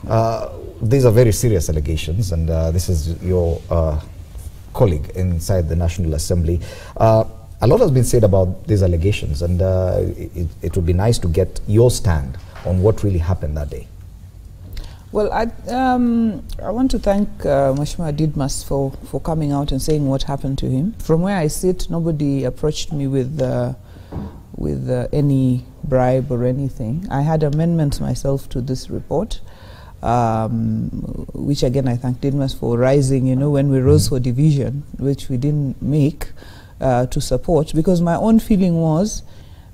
These are very serious allegations, and this is your colleague inside the National Assembly. A lot has been said about these allegations, and it would be nice to get your stand on what really happened that day. Well, I want to thank Mheshimiwa Didmus for coming out and saying what happened to him. From where I sit, nobody approached me with any bribe or anything. I had amendments myself to this report, which again I thank Didmus for rising, you know, when we rose for division, which we didn't make, to support, because my own feeling was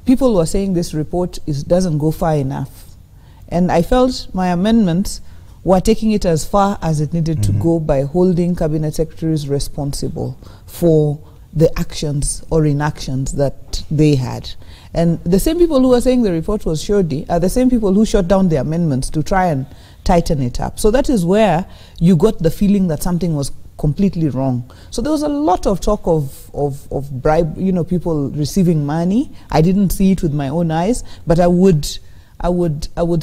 people were saying this report doesn't go far enough. And I felt my amendments were taking it as far as it needed to go by holding cabinet secretaries responsible for the actions or inactions that they had. And the same people who were saying the report was shoddy are the same people who shot down the amendments to try and tighten it up. So that is where you got the feeling that something was completely wrong. So there was a lot of talk of bribe, you know, people receiving money. I didn't see it with my own eyes, but I would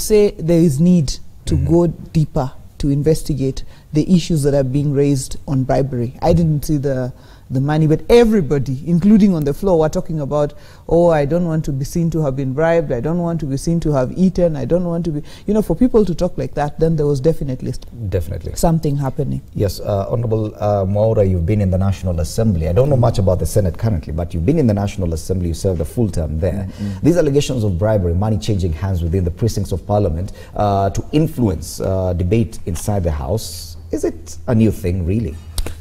say there is need to go deeper to investigate the issues that are being raised on bribery. I didn't see the money, but everybody, including on the floor, were talking about, oh, I don't want to be seen to have been bribed, I don't want to be seen to have eaten, I don't want to be, you know, for people to talk like that, then there was definitely something happening. Yes, Honorable Mwaura, you've been in the National Assembly. I don't know much about the Senate currently, but you've been in the National Assembly, you served a full term there. These allegations of bribery, money changing hands within the precincts of Parliament to influence debate inside the House, is it a new thing, really?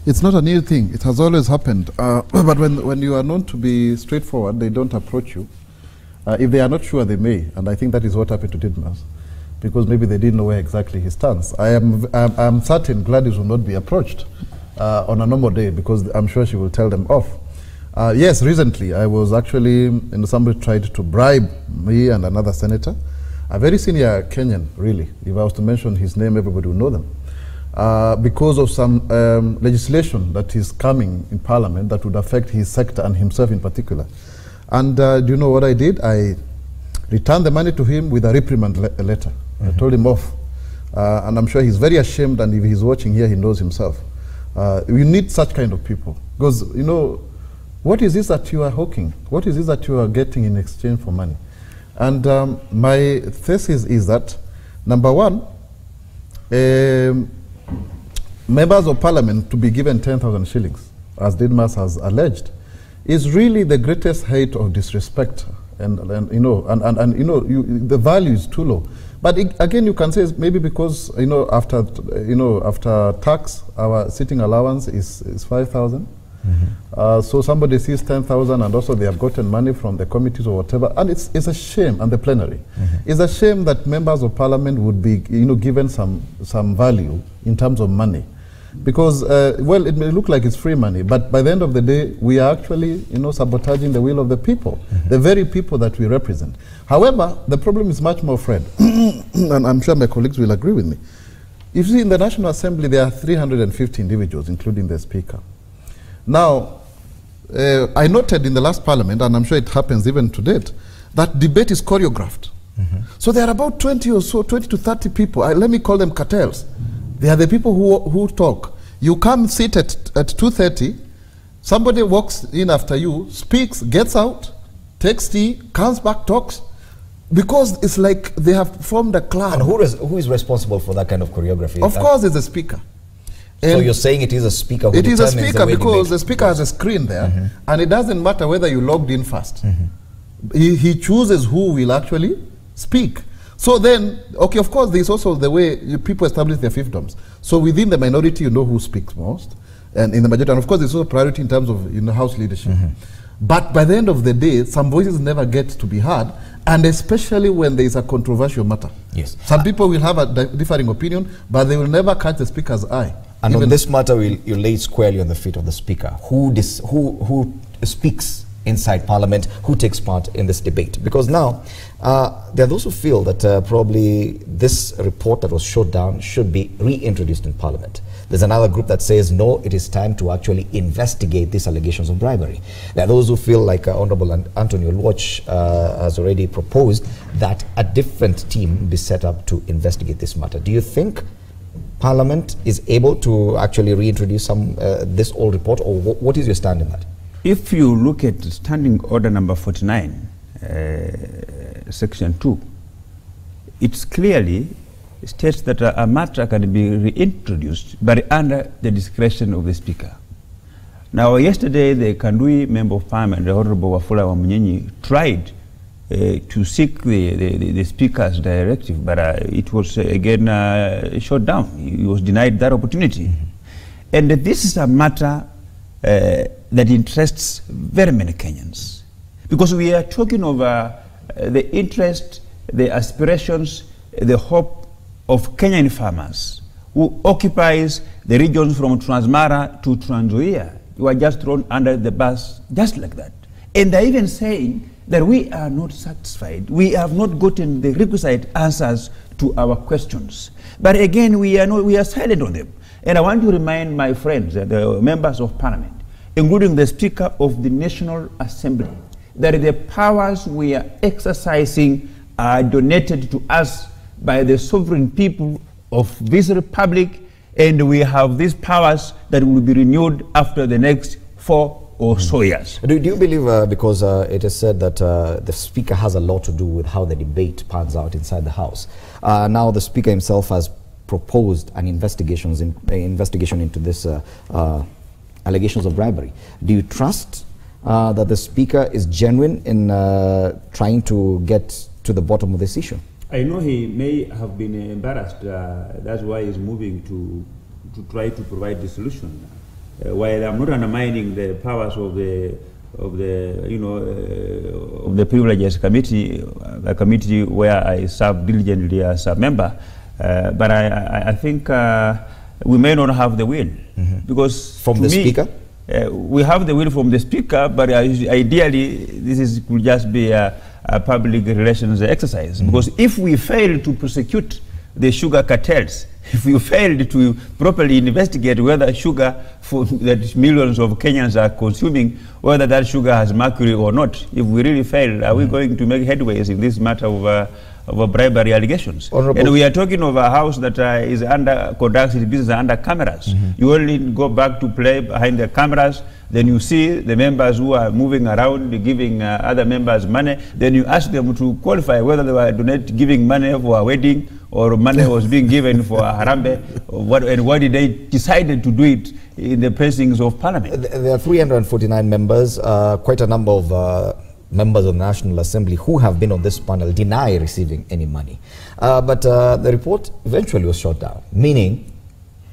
It's not a new thing. It has always happened. But when you are known to be straightforward, they don't approach you. If they are not sure, they may. And I think that is what happened to Didmus, because maybe they didn't know where exactly he stands. I'm certain Gladys will not be approached on a normal day, because I'm sure she will tell them off. Yes, recently I was actually, somebody tried to bribe me and another senator, a very senior Kenyan, really. If I was to mention his name, everybody will know them. Because of some legislation that is coming in Parliament that would affect his sector and himself in particular. And do you know what I did? I returned the money to him with a reprimand letter. I told him off. And I'm sure he's very ashamed, and if he's watching here, he knows himself. We need such kind of people. Because, you know, what is this that you are hawking? What is this that you are getting in exchange for money? And my thesis is that, number one, members of Parliament to be given 10,000 shillings, as Didmus has alleged, is really the greatest height of disrespect, and you know, the value is too low. But again, you can say it's maybe because after tax, our sitting allowance is 5,000. So somebody sees 10,000, and also they have gotten money from the committees or whatever, and it's a shame. And the plenary, it's a shame that members of Parliament would be given some value in terms of money, because well, it may look like it's free money, but by the end of the day, we are actually sabotaging the will of the people, the very people that we represent. However, the problem is much more, Fred, and I'm sure my colleagues will agree with me. You see, in the National Assembly, there are 350 individuals, including the Speaker. Now, I noted in the last Parliament, and I'm sure it happens even to date, that debate is choreographed. So there are about 20 or so, 20 to 30 people. Let me call them cartels. They are the people who talk. You come sit at 2:30, somebody walks in after you, speaks, gets out, takes tea, comes back, talks, because it's like they have formed a clan. And who is responsible for that kind of choreography? Of course, it's the Speaker. So you're saying it is a speaker who determines the way. It is a speaker because the speaker has a screen there, and it doesn't matter whether you logged in first. He chooses who will actually speak. So then, okay, of course, there's also the way people establish their fiefdoms. So within the minority, you know who speaks most, and in the majority, and of course, there's also priority in terms of House leadership. But by the end of the day, some voices never get to be heard, and especially when there is a controversial matter. Yes. Some people will have a differing opinion, but they will never catch the speaker's eye. And on this matter, you lay squarely on the feet of the Speaker. Who speaks inside Parliament who takes part in this debate? Because now there are those who feel that probably this report that was shot down should be reintroduced in Parliament. There's another group that says, no, it is time to actually investigate these allegations of bribery. There are those who feel like Honorable Anthony Oluoch has already proposed that a different team be set up to investigate this matter. Do you think Parliament is able to actually reintroduce this old report, or what is your stand in that? If you look at Standing Order number 49, Section 2, it's clearly states that a matter can be reintroduced, but under the discretion of the Speaker. Now, yesterday, the Kandui Member of Parliament, the Honorable Wafula Wamunyenyi, tried to seek the Speaker's directive, but it was again shot down. He was denied that opportunity. And this is a matter that interests very many Kenyans, because we are talking of the interest, the aspirations, the hope of Kenyan farmers who occupies the regions from Transmara to Trans Nzoia. You are just thrown under the bus just like that. And they're even saying that we are not satisfied. We have not gotten the requisite answers to our questions. But again, we are silent on them. And I want to remind my friends, the members of Parliament, including the Speaker of the National Assembly, that the powers we are exercising are donated to us by the sovereign people of this republic, and we have these powers that will be renewed after the next 4 or so years. Do you believe, because it is said that the Speaker has a lot to do with how the debate pans out inside the House. Now the Speaker himself has proposed an investigation into this allegations of bribery. Do you trust that the Speaker is genuine in trying to get to the bottom of this issue? I know he may have been embarrassed. That's why he's moving to try to provide the solution. While I'm not undermining the powers of the Privileges Committee, a committee where I serve diligently as a member, but I think we may not have the will, because from the Speaker, we have the will from the Speaker, but ideally this could just be a public relations exercise, because if we fail to prosecute the sugar cartels, if we failed to properly investigate whether sugar that millions of Kenyans are consuming, whether that sugar has mercury or not, if we really fail, are we going to make headways in this matter of bribery allegations? And we are talking of a house that conducts its business under cameras. You only go back to play behind the cameras, then you see the members who are moving around giving other members money, then you ask them to qualify whether they were giving money for a wedding or money was being given for a harambe, and why did they decide to do it in the precincts of Parliament? There are 349 members, quite a number of members of the National Assembly who have been on this panel deny receiving any money. But the report eventually was shot down, meaning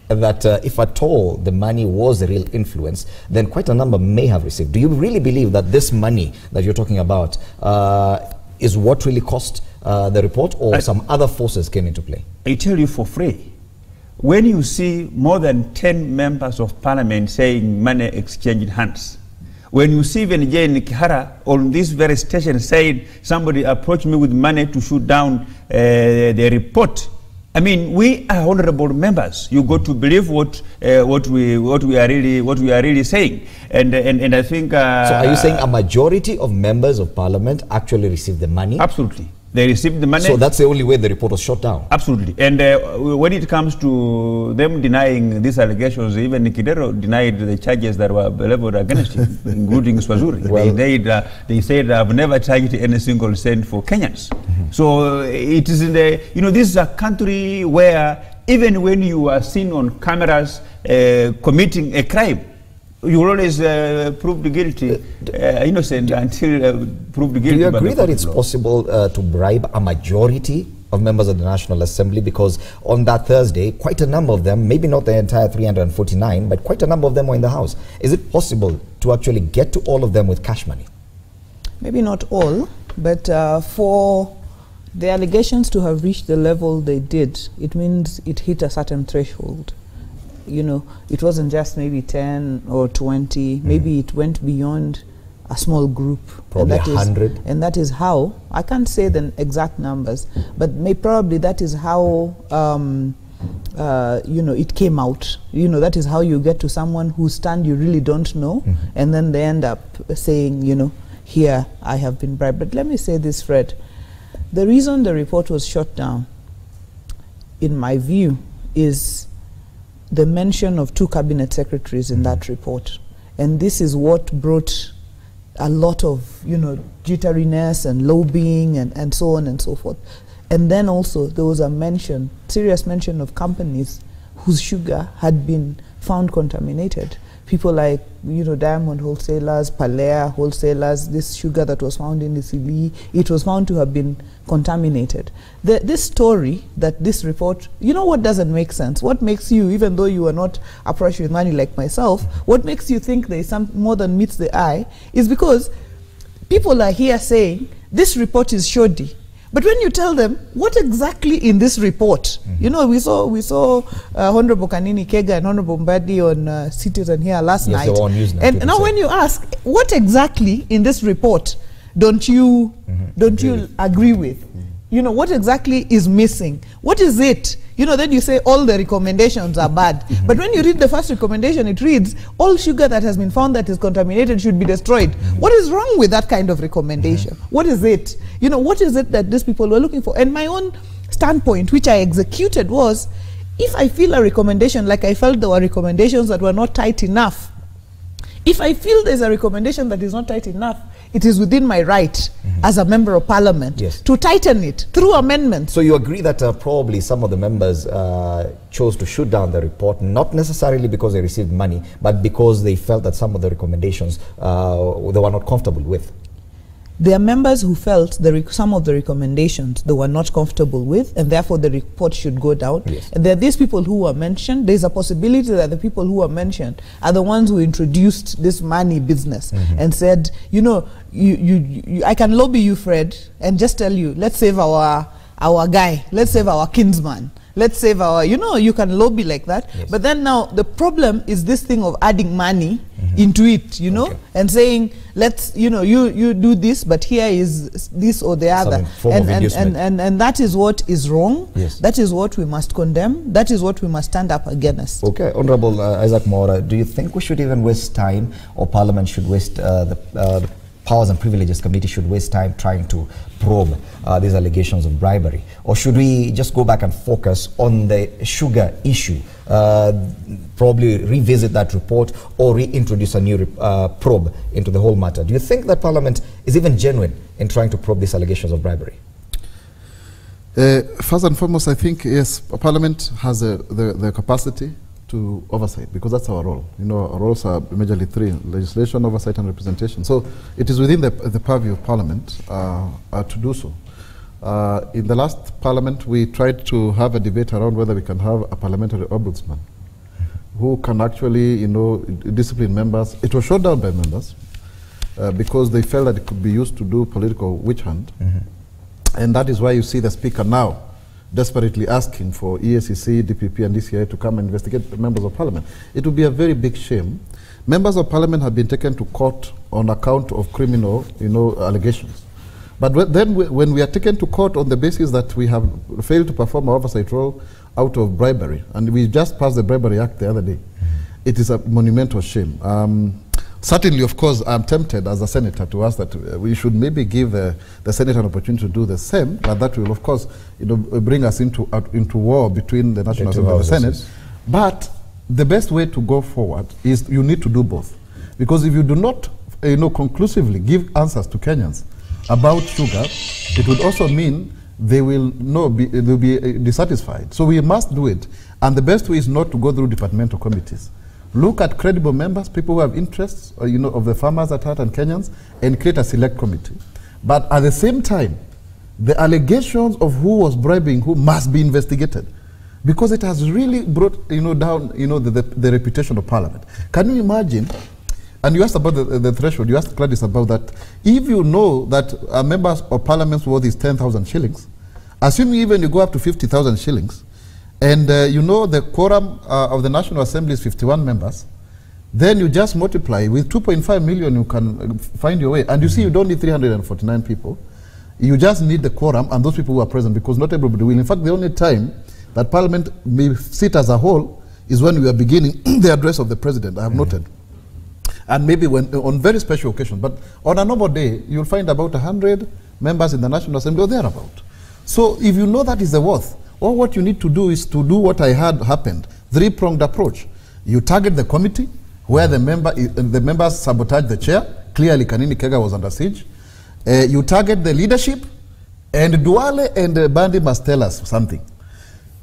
that if at all the money was the real influence, then quite a number may have received. Do you really believe that this money that you're talking about is what really cost the report, or some other forces came into play? I tell you for free, when you see more than 10 members of Parliament saying money exchanged hands, when you see even Jane Kihara on this very station saying somebody approached me with money to shoot down the report, I mean, we are honorable members. You got to believe what we are really saying, and I think. So, are you saying a majority of members of Parliament actually received the money? Absolutely, they received the money. So that's the only way the report was shot down. Absolutely, and when it comes to them denying these allegations, even Kidero denied the charges that were leveled against him, including Swazuri. Well, they said, "I've never charged any single cent for Kenyans." So it is in the, this is a country where even when you are seen on cameras committing a crime, you will always proved guilty, innocent until proved guilty. Do you agree that it's possible to bribe a majority of members of the National Assembly? Because on that Thursday, quite a number of them, maybe not the entire 349, but quite a number of them were in the House. Is it possible to actually get to all of them with cash money? Maybe not all, but for the allegations to have reached the level they did, it means it hit a certain threshold. It wasn't just maybe 10 or 20, maybe it went beyond a small group. Probably 100. And that is how, I can't say the exact numbers, but probably that is how, you know, it came out. You know, that is how you get to someone whose stand you really don't know, and then they end up saying, you know, here, I have been bribed. But let me say this, Fred. The reason the report was shut down, in my view, is the mention of 2 cabinet secretaries in that report. And this is what brought a lot of, you know, jitteriness and lobbying and so on and so forth. And then also there was a mention, serious mention of companies whose sugar had been found contaminated. People like, you know, Diamond Wholesalers, Palea Wholesalers, this sugar that was found in the Sili, it was found to have been contaminated. This story, that this report, you know what doesn't make sense? What makes you, even though you are not approached with money like myself, what makes you think there is some more than meets the eye is because people are here saying, this report is shoddy. But when you tell them what exactly in this report, you know, we saw Honorable Kanini Kega and Honorable Mbadi on Citizen here last night. And now when you ask, what exactly in this report don't you agree with? You know, what exactly is missing? What is it? You know, then you say all the recommendations are bad. But when you read the first recommendation, it reads, all sugar that has been found that is contaminated should be destroyed. What is wrong with that kind of recommendation? What is it? You know, what is it that these people were looking for? And my own standpoint, which I executed, was, if I feel a recommendation, like I felt there were recommendations that were not tight enough, if I feel there's a recommendation that is not tight enough, it is within my right as a member of parliament to tighten it through amendments. So you agree that probably some of the members chose to shoot down the report, not necessarily because they received money, but because they felt that some of the recommendations they were not comfortable with? There are members who felt some of the recommendations they were not comfortable with, and therefore the report should go down. And there are these people who were mentioned. There's a possibility that the people who were mentioned are the ones who introduced this money business and said, you know, I can lobby you, Fred, and just tell you, let's save our guy, let's save our kinsman. Let's save our, you know, you can lobby like that. But then now the problem is this thing of adding money into it, you know, and saying, let's, you know, you do this, but here is this or the other. And that is what is wrong. That is what we must condemn. That is what we must stand up against. Okay, Honorable Isaac Mora, do you think we should even waste time, or Parliament should waste the Powers and Privileges Committee should waste time trying to probe these allegations of bribery? Or should we just go back and focus on the sugar issue, probably revisit that report or reintroduce a new probe into the whole matter? Do you think that Parliament is even genuine in trying to probe these allegations of bribery? First and foremost, I think, yes, Parliament has the capacity to oversight, because that's our role. You know, our roles are majorly 3: legislation, oversight, and representation. So it is within the purview of Parliament to do so. In the last Parliament, we tried to have a debate around whether we can have a parliamentary ombudsman who can actually, you know, discipline members. It was shut down by members because they felt that it could be used to do political witch hunt. And that is why you see the Speaker now desperately asking for EACC, DPP, and DCI to come and investigate the members of Parliament. It would be a very big shame. Members of Parliament have been taken to court on account of criminal, you know, allegations. But then when we are taken to court on the basis that we have failed to perform our oversight role out of bribery, and we just passed the Bribery Act the other day, it is a monumental shame. Certainly, of course, I'm tempted as a senator to ask that we should maybe give the Senate an opportunity to do the same, but that will, of course, you know, bring us into war between the National Assembly and the Senate. But the best way to go forward is you need to do both, because if you do not, you know, conclusively give answers to Kenyans about sugar, it would also mean they will be dissatisfied. So we must do it, and the best way is not to go through departmental committees. Look at credible members, people who have interests, you know, of the farmers at heart and Kenyans, and create a select committee. But at the same time, the allegations of who was bribing who must be investigated, because it has really brought, you know, down, you know, the reputation of Parliament. Can you imagine? And you asked about the threshold. You asked Gladys about that. If you know that a member of Parliament's worth is 10,000 shillings, assuming even you go up to 50,000 shillings, and you know the quorum of the National Assembly is 51 members, then you just multiply with 2.5 million, you can find your way. And you see, you don't need 349 people. You just need the quorum and those people who are present, because not everybody will. In fact, the only time that Parliament may sit as a whole is when we are beginning the address of the President, I have noted. And maybe when on very special occasions. But on a normal day, you'll find about 100 members in the National Assembly or thereabout. So if you know that is the worth, all what you need to do is to do what I had happened, three-pronged approach. You target the committee, where the members sabotage the chair. Clearly, Kanini Kega was under siege. You target the leadership, and Duale and Bandi must tell us something.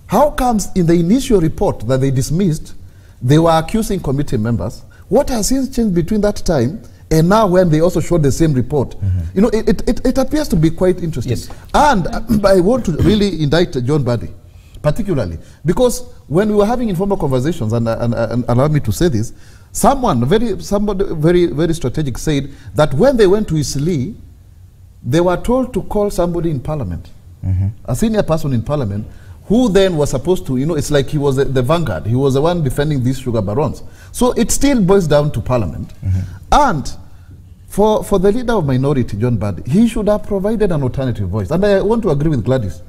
How comes in the initial report that they dismissed, they were accusing committee members? What has since changed between that time and now when they also showed the same report? You know, it appears to be quite interesting. Yes. And I want to really indict John Badi, particularly, because when we were having informal conversations, and allow me to say this, somebody very strategic said that when they went to Isli, they were told to call somebody in Parliament, a senior person in Parliament, who then was supposed to, you know, it's like he was the vanguard. He was the one defending these sugar barons. So it still boils down to Parliament. And for the leader of minority, John Badi, he should have provided an alternative voice. And I want to agree with Gladys.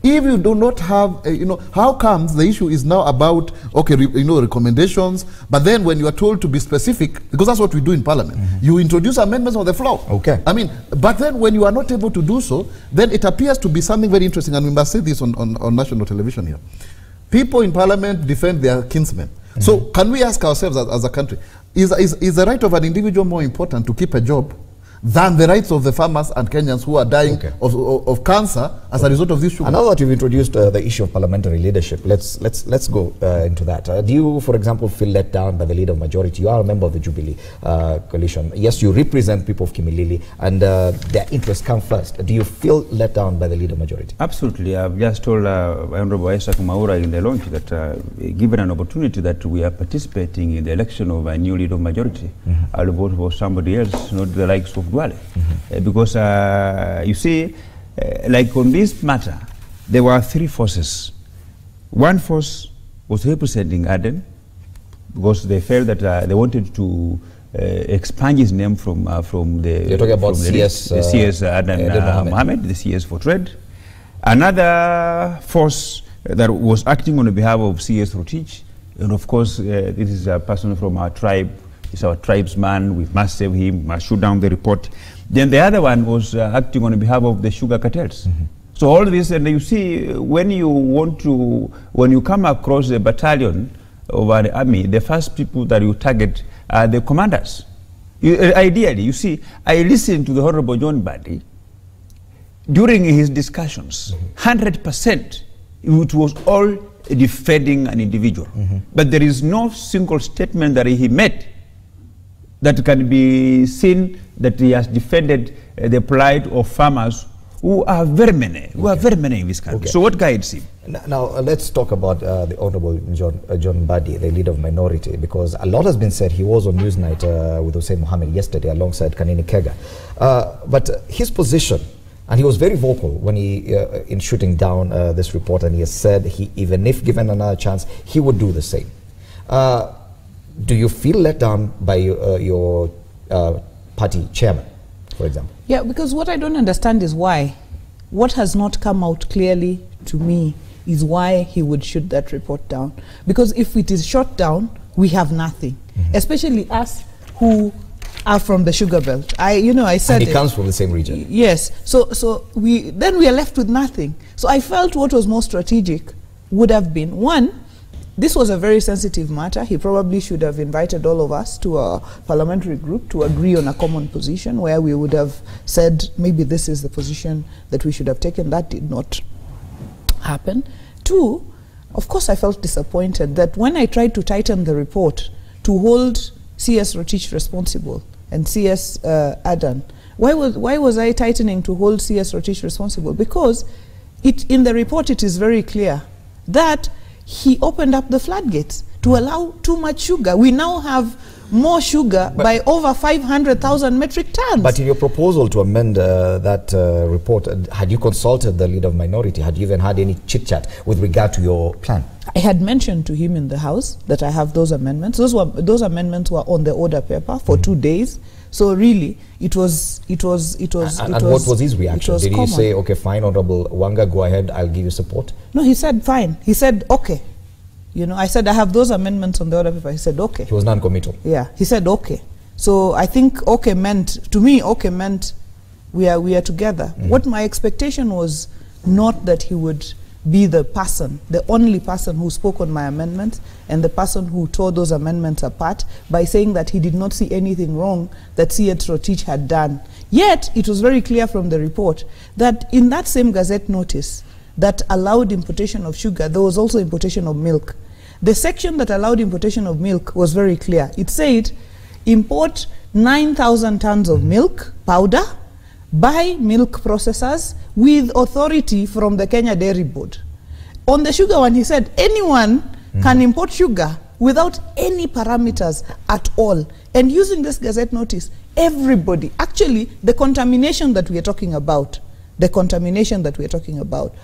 If you do not have, you know, how comes the issue is now about, okay, you know, recommendations, but then when you are told to be specific, because that's what we do in Parliament, you introduce amendments on the floor. Okay. I mean, but then when you are not able to do so, then it appears to be something very interesting, and we must say this on national television here. People in Parliament defend their kinsmen. So can we ask ourselves as a country, is the right of an individual more important to keep a job than the rights of the farmers and Kenyans who are dying of cancer as a result of this sugar? And now that you've introduced the issue of parliamentary leadership, let's go into that. Do you, for example, feel let down by the leader of majority? You are a member of the Jubilee coalition. Yes, you represent people of Kimilili, and their interests come first. Do you feel let down by the leader of majority? Absolutely. I've just told Honorable Isaac Maura in the launch that given an opportunity that we are participating in the election of a new leader of majority, I'll vote for somebody else, not the likes of Duale. Because you see, like on this matter, there were three forces. One force was representing Aden, because they felt that they wanted to expunge his name from the... You're talking about CS... the CS Aden Mohammed, the CS for Trade. Another force that was acting on behalf of CS Rotich, and of course, this is a person from our tribe. He's our tribesman, we must save him, must shoot down the report. Then the other one was acting on behalf of the sugar cartels. So all this, and you see, when you come across a battalion of an army, the first people that you target are the commanders. Ideally, you see, I listened to the Honorable John Badi during his discussions, 100%, it was all defending an individual. But there is no single statement that he made that can be seen that he has defended the plight of farmers who are very many, in this country. So what guides him? Now let's talk about the Honorable John Badi, the leader of minority, because a lot has been said. He was on Newsnight with Hussein Mohammed yesterday alongside Kanini Kega. But his position, and he was very vocal when he, in shooting down this report, and he has said even if given another chance, he would do the same. Do you feel let down by your party chairman, for example? Yeah, because what I don't understand is why. What has not come out clearly to me is why he would shoot that report down. Because if it is shot down, we have nothing. Especially us who are from the sugar belt. I said and he comes from the same region. Yes. So we are left with nothing. So I felt what was more strategic would have been, one, this was a very sensitive matter. He probably should have invited all of us to a parliamentary group to agree on a common position where we would have said maybe this is the position that we should have taken. That did not happen. Two, of course I felt disappointed that when I tried to tighten the report to hold CS Rotich responsible and CS Adan, why was I tightening to hold CS Rotich responsible? Because in the report it is very clear that he opened up the floodgates to allow too much sugar. We now have more sugar by over 500,000 metric tons. But in your proposal to amend that report, had you consulted the leader of minority? Had you even had any chit-chat with regard to your plan? I had mentioned to him in the House that I have those amendments. Those amendments were on the order paper for 2 days. So really, it was. And what was his reaction? Did he say, "Okay, fine, Honorable Wanga, go ahead, I'll give you support"? No, he said fine. He said okay. I said I have those amendments on the order paper. He said okay. He was non-committal. Yeah, he said okay. So I think okay meant we are together. What my expectation was not that he would be the only person who spoke on my amendments and the person who tore those amendments apart by saying that he did not see anything wrong that C.H. Rotich had done. Yet, it was very clear from the report that in that same Gazette notice that allowed importation of sugar, there was also importation of milk. The section that allowed importation of milk was very clear. It said, import 9,000 tons of milk powder by milk processors with authority from the Kenya Dairy Board. On the sugar one, he said anyone can import sugar without any parameters at all. And using this Gazette notice, everybody, actually the contamination that we are talking about,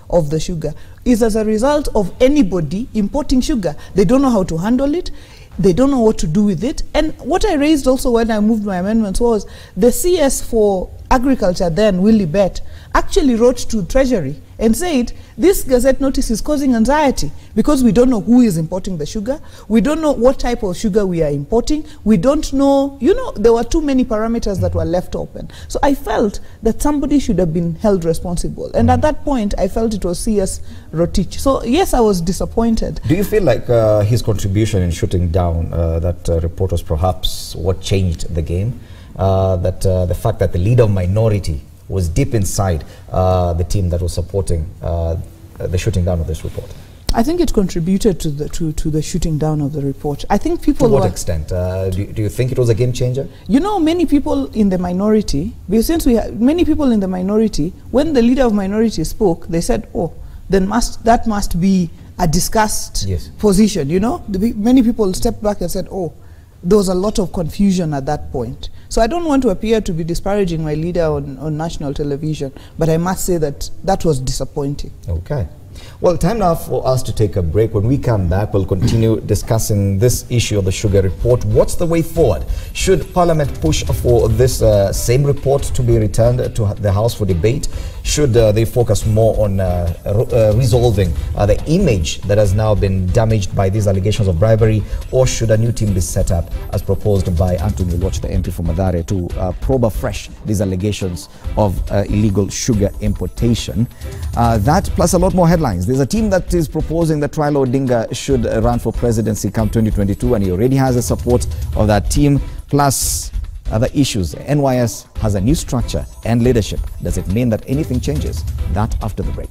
of the sugar is as a result of anybody importing sugar. They don't know how to handle it. They don't know what to do with it. And what I raised also when I moved my amendments was the CS for Agriculture then, Willie Bett, actually wrote to Treasury and said, this Gazette notice is causing anxiety because we don't know who is importing the sugar. We don't know what type of sugar we are importing. We don't know, there were too many parameters that were left open. So I felt that somebody should have been held responsible. And at that point, I felt it was C.S. Rotich. So yes, I was disappointed. Do you feel like his contribution in shooting down that report was perhaps what changed the game? The fact that the leader of minority was deep inside the team that was supporting the shooting down of this report? I think it contributed to the shooting down of the report. I think people to what extent? Do you think it was a game changer? Many people in the minority, since we have many people in the minority, when the leader of minority spoke, they said, oh, then that must be a discussed position, Many people stepped back and said, oh, there was a lot of confusion at that point. So I don't want to appear to be disparaging my leader on national television, but I must say that that was disappointing. Okay. Well, time now for us to take a break. When we come back, we'll continue discussing this issue of the sugar report. What's the way forward? Should Parliament push for this same report to be returned to the House for debate? Should they focus more on resolving the image that has now been damaged by these allegations of bribery? Or should a new team be set up, as proposed by Anthony Watch, the MP for Mathare, to probe afresh these allegations of illegal sugar importation? That plus a lot more headlines. There's a team that is proposing that Raila Odinga should run for presidency come 2022, and he already has the support of that team, plus other issues. NYS has a new structure and leadership. Does it mean that anything changes? That after the break.